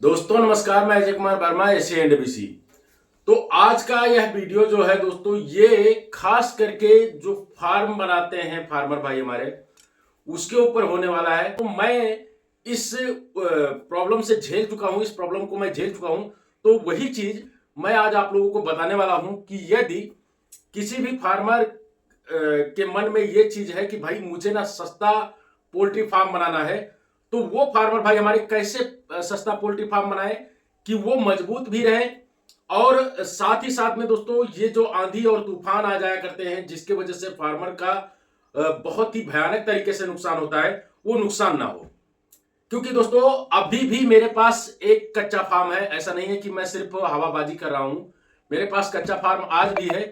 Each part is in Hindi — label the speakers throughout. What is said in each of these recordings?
Speaker 1: दोस्तों नमस्कार, मैं अजय कुमार वर्मा, एसएनडीबीसी। तो आज का यह वीडियो जो है दोस्तों, ये खास करके जो फार्म बनाते हैं फार्मर भाई हमारे, उसके ऊपर होने वाला है। तो मैं इस प्रॉब्लम से झेल चुका हूं, इस प्रॉब्लम को मैं झेल चुका हूं। तो वही चीज मैं आज आप लोगों को बताने वाला हूं कि यदि किसी भी फार्मर के मन में ये चीज है कि भाई मुझे ना सस्ता पोल्ट्री फार्म बनाना है, तो वो फार्मर भाई हमारे कैसे सस्ता पोल्ट्री फार्म बनाए कि वो मजबूत भी रहे। और साथ ही साथ में दोस्तों, ये जो आंधी और तूफान आ जाया करते हैं जिसकी वजह से फार्मर का बहुत ही भयानक तरीके से नुकसान होता है, वो नुकसान ना हो। क्योंकि दोस्तों अभी भी मेरे पास एक कच्चा फार्म है, ऐसा नहीं है कि मैं सिर्फ हवाबाजी कर रहा हूं। मेरे पास कच्चा फार्म आज भी है,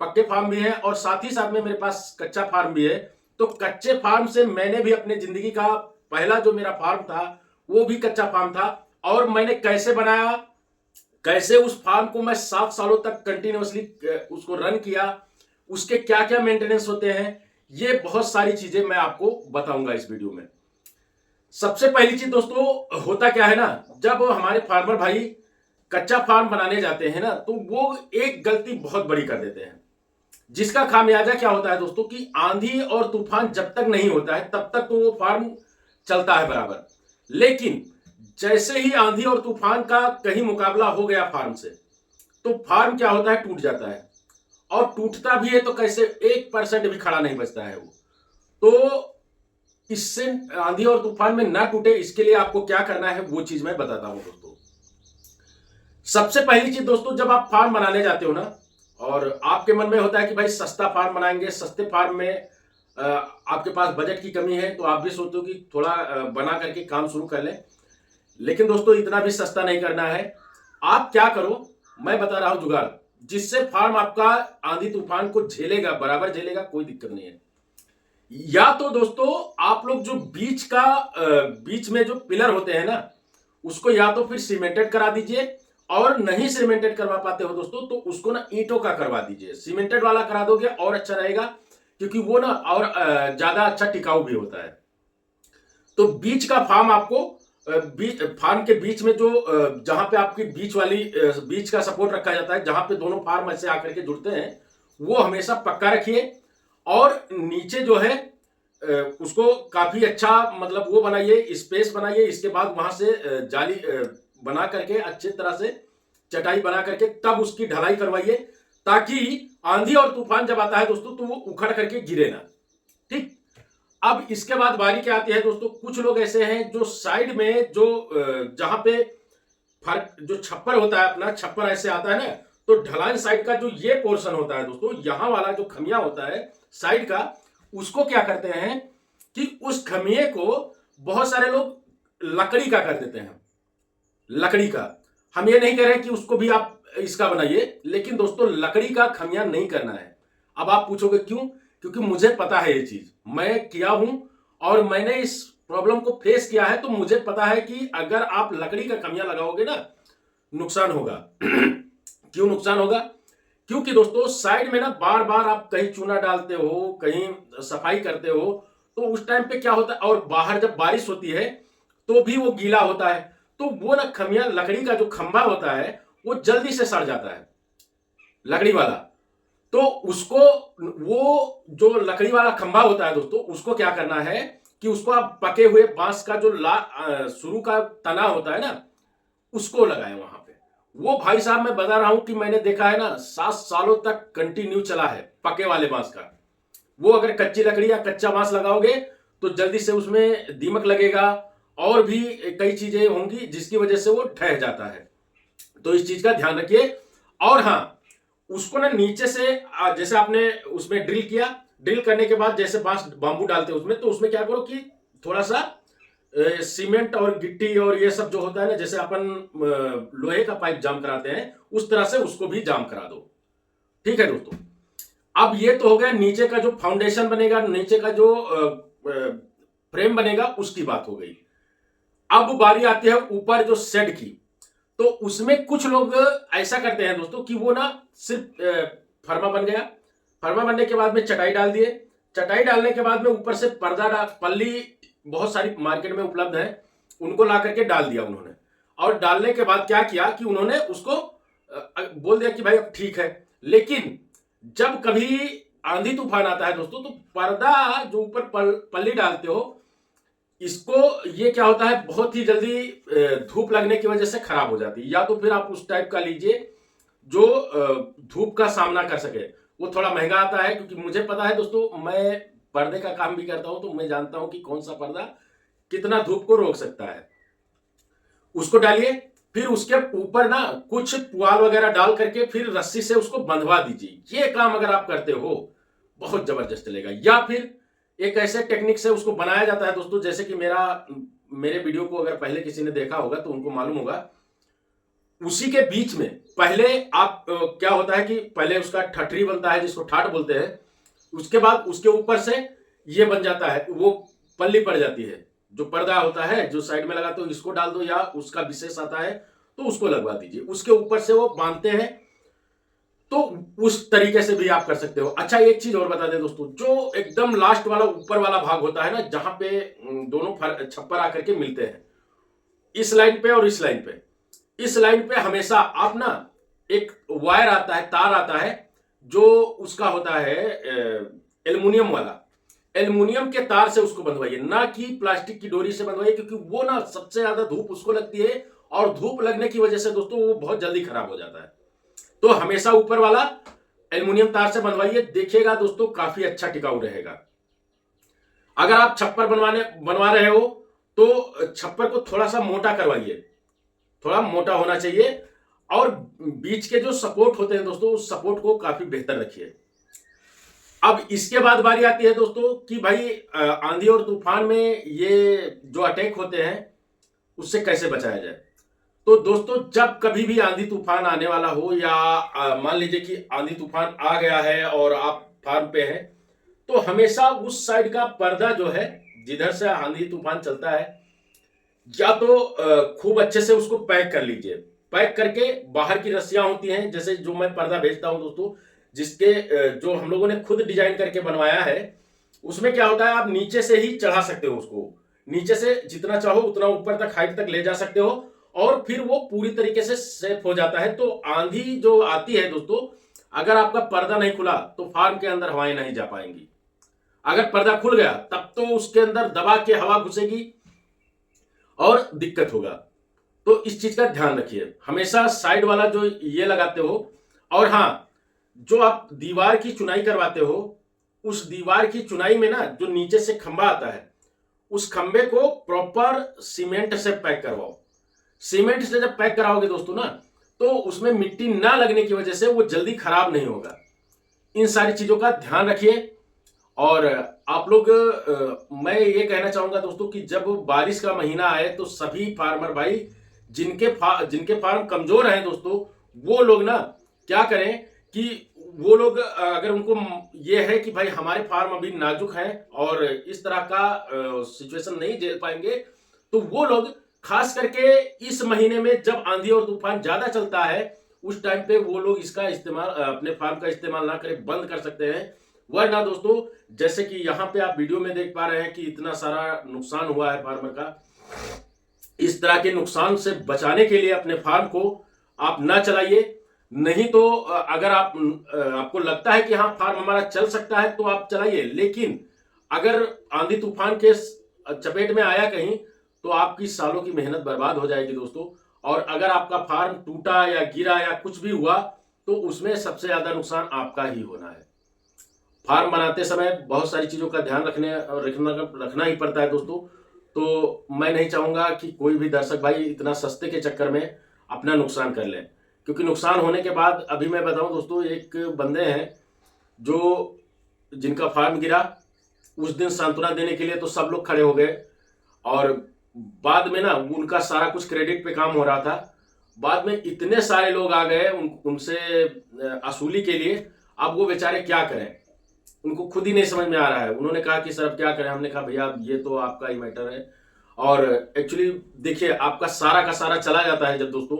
Speaker 1: पक्के फार्म भी है, और साथ ही साथ में मेरे पास कच्चा फार्म भी है। तो कच्चे फार्म से मैंने भी अपने जिंदगी का पहला जो मेरा फार्म था वो भी कच्चा फार्म था। और मैंने कैसे बनाया, कैसे उस फार्म को मैं 7 सालों तक कंटिन्यूअसली उसको रन किया, उसके क्या क्या मेंटेनेंस होते हैं, ये बहुत सारी चीजें मैं आपको बताऊंगा इस वीडियो में। सबसे पहली चीज दोस्तों, होता क्या है ना, जब हमारे फार्मर भाई कच्चा फार्म बनाने जाते हैं ना, तो वो एक गलती बहुत बड़ी कर देते हैं, जिसका खामियाजा क्या होता है दोस्तों कि आंधी और तूफान जब तक नहीं होता है तब तक तो वो फार्म चलता है बराबर। लेकिन जैसे ही आंधी और तूफान का कहीं मुकाबला हो गया फार्म से, तो फार्म क्या होता है, टूट जाता है। और टूटता भी है तो कैसे, 1% भी खड़ा नहीं बचता है वो। तो इससे आंधी और तूफान में ना टूटे, इसके लिए आपको क्या करना है वो चीज मैं बताता हूं दोस्तों। सबसे पहली चीज दोस्तों, जब आप फार्म बनाने जाते हो ना, और आपके मन में होता है कि भाई सस्ता फार्म बनाएंगे, सस्ते फार्म में आपके पास बजट की कमी है, तो आप भी सोचते हो कि थोड़ा बना करके काम शुरू कर लें। लेकिन दोस्तों इतना भी सस्ता नहीं करना है। आप क्या करो, मैं बता रहा हूं जुगाड़, जिससे फार्म आपका आंधी तूफान को झेलेगा, बराबर झेलेगा, कोई दिक्कत नहीं है। या तो दोस्तों आप लोग जो बीच में जो पिलर होते हैं ना, उसको या तो फिर सीमेंटेड करा दीजिए, और नहीं सीमेंटेड करवा पाते हो दोस्तों तो उसको ना ईंटों का करवा दीजिए। सीमेंटेड वाला करा दोगे और अच्छा रहेगा, क्योंकि वो ना और ज्यादा अच्छा टिकाऊ भी होता है। तो बीच का फार्म आपको फार्म के बीच में जो जहां पे आपकी बीच का सपोर्ट रखा जाता है, जहां पे दोनों फार्म ऐसे आकर के जुड़ते हैं, वो हमेशा पक्का रखिए। और नीचे जो है उसको काफी अच्छा, मतलब वो बनाइए, स्पेस बनाइए। इसके बाद वहां से जाली बना करके अच्छी तरह से चटाई बना करके तब उसकी ढलाई करवाइए, ताकि आंधी और तूफान जब आता है दोस्तों तो वो उखड़ करके गिरे ना। ठीक। अब इसके बाद बारी क्या आती है दोस्तों, कुछ लोग ऐसे हैं जो साइड में जो जहां पे फर्क जो छप्पर होता है, अपना छप्पर ऐसे आता है ना, तो ढलान साइड का जो ये पोर्शन होता है दोस्तों, यहां वाला जो खमिया होता है साइड का, उसको क्या करते हैं कि उस खमिये को बहुत सारे लोग लकड़ी का कर देते हैं। लकड़ी का, हम ये नहीं कह रहे कि उसको भी आप इसका बनाइए, लेकिन दोस्तों लकड़ी का खमिया नहीं करना है। अब आप पूछोगे क्यों, क्योंकि मुझे पता है ये चीज, मैं किया हूं और मैंने इस प्रॉब्लम को फेस किया है। तो मुझे पता है कि अगर आप लकड़ी का खमिया लगाओगे ना, नुकसान होगा। क्यों नुकसान होगा, क्योंकि दोस्तों साइड में ना बार बार आप कहीं चूना डालते हो, कहीं सफाई करते हो, तो उस टाइम पे क्या होता है, और बाहर जब बारिश होती है तो भी वो गीला होता है, तो वो ना खमिया, लकड़ी का जो खंभा होता है वो जल्दी से सड़ जाता है, लकड़ी वाला। तो उसको, वो जो लकड़ी वाला खंभा होता है दोस्तों, उसको क्या करना है कि उसको आप पके हुए बांस का जो शुरू का तना होता है ना, उसको लगाएं वहां पे। वो भाई साहब मैं बता रहा हूं कि मैंने देखा है ना, 7 सालों तक कंटिन्यू चला है पके वाले बांस का। वो अगर कच्ची लकड़ी या कच्चा बांस लगाओगे तो जल्दी से उसमें दीमक लगेगा, और भी कई चीजें होंगी जिसकी वजह से वो ढह जाता है। तो इस चीज का ध्यान रखिए। और हाँ, उसको ना नीचे से जैसे आपने उसमें ड्रिल किया, ड्रिल करने के बाद जैसे बांस बांबू डालते हैं उसमें, तो उसमें क्या करो कि थोड़ा सा सीमेंट और गिट्टी और ये सब जो होता है ना, जैसे अपन लोहे का पाइप जाम कराते हैं, उस तरह से उसको भी जाम करा दो। ठीक है दोस्तों। अब ये तो हो गया नीचे का जो फाउंडेशन बनेगा, नीचे का जो फ्रेम बनेगा, उसकी बात हो गई। अब बारी आती है ऊपर जो शेड की। तो उसमें कुछ लोग ऐसा करते हैं दोस्तों कि वो ना सिर्फ फर्मा बन गया, फर्मा बनने के बाद में चटाई डाल दिए, चटाई डालने के बाद में ऊपर से पर्दा डाल, पल्ली बहुत सारी मार्केट में उपलब्ध है, उनको ला करके डाल दिया उन्होंने। और डालने के बाद क्या किया कि उन्होंने उसको बोल दिया कि भाई अब ठीक है। लेकिन जब कभी आंधी तूफान आता है दोस्तों, तो पर्दा जो ऊपर पल्ली डालते हो, इसको ये क्या होता है, बहुत ही जल्दी धूप लगने की वजह से खराब हो जाती है। या तो फिर आप उस टाइप का लीजिए जो धूप का सामना कर सके। वो थोड़ा महंगा आता है, क्योंकि मुझे पता है दोस्तों, मैं पर्दे का काम भी करता हूं, तो मैं जानता हूं कि कौन सा पर्दा कितना धूप को रोक सकता है। उसको डालिए, फिर उसके ऊपर ना कुछ पुआल वगैरह डाल करके फिर रस्सी से उसको बंधवा दीजिए। ये काम अगर आप करते हो, बहुत जबरदस्त चलेगा। या फिर एक ऐसे टेक्निक से उसको बनाया जाता है दोस्तों, जैसे कि मेरे वीडियो को अगर पहले किसी ने देखा होगा तो उनको मालूम होगा। उसी के बीच में पहले आप क्या होता है कि पहले उसका ठठरी बनता है, जिसको ठाठ बोलते हैं। उसके बाद उसके ऊपर से ये बन जाता है, वो पल्ली पड़ जाती है, जो पर्दा होता है जो साइड में लगाते हो, इसको डाल दो, या उसका विशेष आता है तो उसको लगवा दीजिए। उसके ऊपर से वो बांधते हैं, तो उस तरीके से भी आप कर सकते हो। अच्छा, एक चीज और बता दें दोस्तों, जो एकदम लास्ट वाला ऊपर वाला भाग होता है ना, जहां पे दोनों छप्पर आकर के मिलते हैं, इस लाइन पे और इस लाइन पे, इस लाइन पे हमेशा आप ना एक वायर आता है, तार आता है, जो उसका होता है एल्युमिनियम वाला। एल्युमिनियम के तार से उसको बंधवाइए, ना कि प्लास्टिक की डोरी से बंधवाइए, क्योंकि वो ना सबसे ज्यादा धूप उसको लगती है, और धूप लगने की वजह से दोस्तों वो बहुत जल्दी खराब हो जाता है। तो हमेशा ऊपर वाला एल्युमिनियम तार से बनवाइए, देखिएगा दोस्तों काफी अच्छा टिकाऊ रहेगा। अगर आप छप्पर बनवा रहे हो तो छप्पर को थोड़ा सा मोटा करवाइए, थोड़ा मोटा होना चाहिए, और बीच के जो सपोर्ट होते हैं दोस्तों, उस सपोर्ट को काफी बेहतर रखिए। अब इसके बाद बारी आती है दोस्तों कि भाई आंधी और तूफान में ये जो अटैक होते हैं उससे कैसे बचाया जाए। तो दोस्तों, जब कभी भी आंधी तूफान आने वाला हो, या मान लीजिए कि आंधी तूफान आ गया है और आप फार्म पे हैं, तो हमेशा उस साइड का पर्दा जो है, जिधर से आंधी तूफान चलता है, या तो खूब अच्छे से उसको पैक कर लीजिए। पैक करके बाहर की रस्सियां होती हैं, जैसे जो मैं पर्दा भेजता हूं दोस्तों, जिसके जो हम लोगों ने खुद डिजाइन करके बनवाया है, उसमें क्या होता है, आप नीचे से ही चढ़ा सकते हो उसको, नीचे से जितना चाहो उतना ऊपर तक, हाइट तक ले जा सकते हो, और फिर वो पूरी तरीके से सेफ हो जाता है। तो आंधी जो आती है दोस्तों, अगर आपका पर्दा नहीं खुला तो फार्म के अंदर हवाएं नहीं जा पाएंगी। अगर पर्दा खुल गया तब तो उसके अंदर दबा के हवा घुसेगी और दिक्कत होगा। तो इस चीज का ध्यान रखिए, हमेशा साइड वाला जो ये लगाते हो। और हाँ, जो आप दीवार की चुनाई करवाते हो, उस दीवार की चुनाई में ना जो नीचे से खंबा आता है, उस खंबे को प्रॉपर सीमेंट से पैक करवाओ। सीमेंट से जब पैक कराओगे दोस्तों ना, तो उसमें मिट्टी ना लगने की वजह से वो जल्दी खराब नहीं होगा। इन सारी चीजों का ध्यान रखिए। और आप लोग मैं ये कहना चाहूंगा दोस्तों कि जब बारिश का महीना आए तो सभी फार्मर भाई जिनके फार्म कमजोर हैं दोस्तों, वो लोग ना क्या करें कि वो लोग अगर उनको ये है कि भाई हमारे फार्म अभी नाजुक हैं और इस तरह का सिचुएशन नहीं झेल पाएंगे, तो वो लोग खास करके इस महीने में जब आंधी और तूफान ज्यादा चलता है, उस टाइम पे वो लोग इसका इस्तेमाल अपने फार्म का इस्तेमाल ना करें, बंद कर सकते हैं। वरना दोस्तों, जैसे कि यहाँ पे आप वीडियो में देख पा रहे हैं कि इतना सारा नुकसान हुआ है फार्मर का, इस तरह के नुकसान से बचाने के लिए अपने फार्म को आप ना चलाइए। नहीं तो अगर आपको लगता है कि हाँ फार्म हमारा चल सकता है तो आप चलाइए, लेकिन अगर आंधी तूफान के चपेट में आया कहीं, तो आपकी सालों की मेहनत बर्बाद हो जाएगी दोस्तों। और अगर आपका फार्म टूटा या गिरा या कुछ भी हुआ, तो उसमें सबसे ज्यादा नुकसान आपका ही होना है। फार्म बनाते समय बहुत सारी चीजों का ध्यान रखना ही पड़ता है दोस्तों। तो मैं नहीं चाहूंगा कि कोई भी दर्शक भाई इतना सस्ते के चक्कर में अपना नुकसान कर ले, क्योंकि नुकसान होने के बाद, अभी मैं बताऊं दोस्तों, एक बंदे हैं जो जिनका फार्म गिरा, उस दिन सांत्वना देने के लिए तो सब लोग खड़े हो गए, और बाद में ना उनका सारा कुछ क्रेडिट पे काम हो रहा था। बाद में इतने सारे लोग आ गए उनसे असूली के लिए। अब वो बेचारे क्या करें, उनको खुद ही नहीं समझ में आ रहा है। उन्होंने कहा कि सर अब क्या करें। हमने कहा भैया ये तो आपका ही मैटर है। और एक्चुअली देखिए, आपका सारा का सारा चला जाता है जब दोस्तों,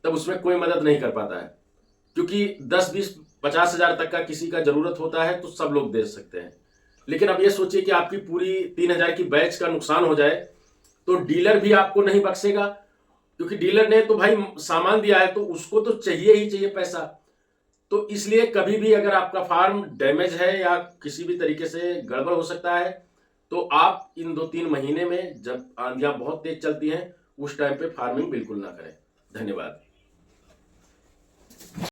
Speaker 1: तब उसमें कोई मदद नहीं कर पाता है, क्योंकि 10, 20, 50 हजार तक का किसी का जरूरत होता है तो सब लोग दे सकते हैं। लेकिन अब ये सोचिए कि आपकी पूरी 3,000 की बैच का नुकसान हो जाए, तो डीलर भी आपको नहीं बख्शेगा, क्योंकि डीलर ने तो भाई सामान दिया है तो उसको तो चाहिए ही चाहिए पैसा। तो इसलिए कभी भी अगर आपका फार्म डैमेज है या किसी भी तरीके से गड़बड़ हो सकता है, तो आप इन 2-3 महीने में जब आंधियां बहुत तेज चलती हैं उस टाइम पे फार्मिंग बिल्कुल ना करें। धन्यवाद।